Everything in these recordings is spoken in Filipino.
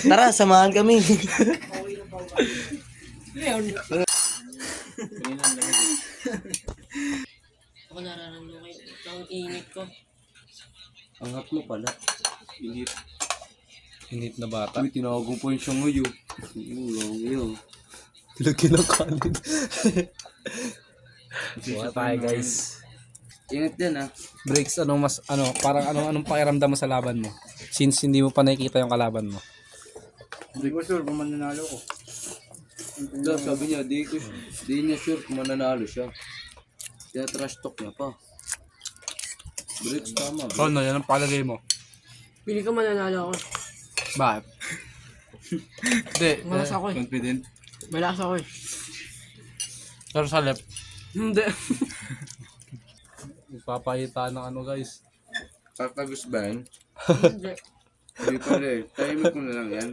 Tara, samahan kami. Ako nararamdaman ang init ko. Ang hap mo pala. Init. Init na bata. Uy, tinawag mo po yung siyang ngayon. Ngayon. Lagyan ng kanin. Buha tayo guys. Ingat din ah. Breaks, parang anong pakiramdam mo sa laban mo? Since hindi mo pa nakikita yung kalaban mo. Hindi ko sure kung mananalo ko. Sabi niya, di niya sure kung mananalo siya. Kaya trash talk niya pa. Breaks tama. Oh, no, yan ang palagay mo. Pili ko mananalo ako. Bakit? Hindi. Malas ako eh. Confident. Malas ako eh. Pero sa left, Hindi. ipapahita ng guys. Tatagos ba yan? Hindi. Hindi pala eh. Tahimik mo na lang yan.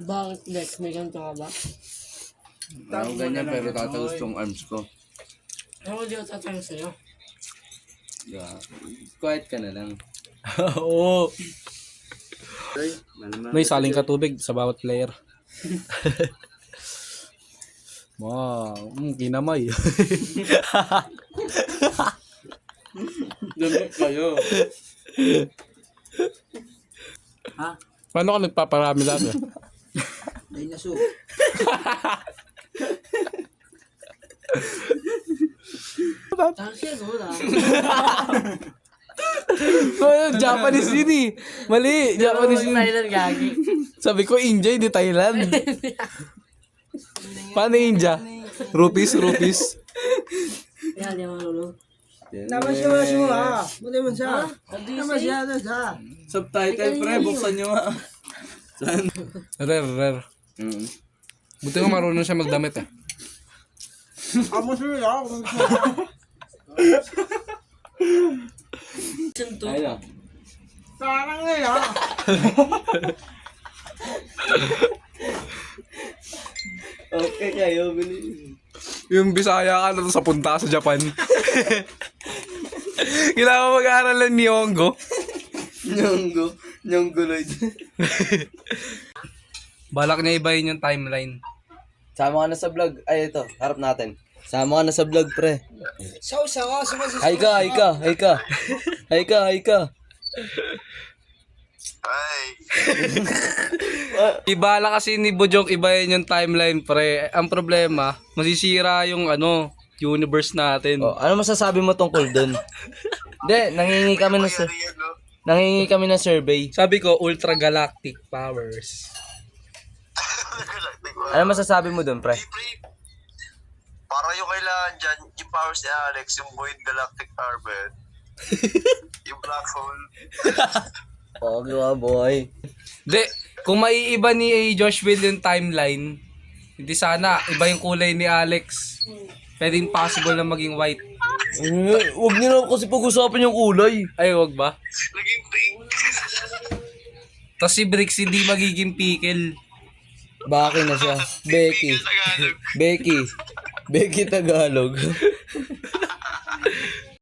Bakit Lex? May ganito ka ba? Ako ganyan pero tatagos tong arms ko. Ako di ako tatanong sa'yo. Yeah. Quiet ka na lang. Oo. Ay, malaman. May saling katubig sa bawat player. Wow, kinamay. Damit kayo. Ha? Paano ka nagpaparami dati? Dinosaur. Tangsiya ko lang. Japanese yun eh. Mali, Japanese yun. Thailand gagi. Sabi ko India, hindi Thailand. Paano India? Rupees. Yan, di ako marunong. Subtitle pre, buksan nyo nga. Rare. Buti nga marunong siya magdamit eh. Santo. Ayun na. Okay kayo, bili. Yung Bisaya ka na sa punta sa Japan. Kailangan mag-aaral ng Nihongo. Nyonggo Lloyd. Balak niya ibahin yung timeline. Sama ka na sa vlog. Ay, ito. Harap natin. Sama ka na sa vlog, pre. Hi ka. Ibala kasi ni Bojong ibahin yung timeline, pre. Ang problema, masisira yung universe natin. Oh, ano masasabi mo tungkol dun? Hindi, nangingi kami ng survey. Sabi ko, ultra galactic powers. Ano masasabi mo dun, pre? Para yung kailangan dyan, yung powers ni Alex, yung Void Galactic Power ba yun? Yung black hole. Oo, boy. Di, kung maiiba ni Josh Will yung timeline, hindi sana, iba yung kulay ni Alex. Pwedeng possible na maging white. Huwag niyo na kasi pag-usapan yung kulay. Ay, wag ba? Naging pink. Tapos si Bricks hindi magiging pickle. Baki na siya. Tagalog. Becky Tagalog.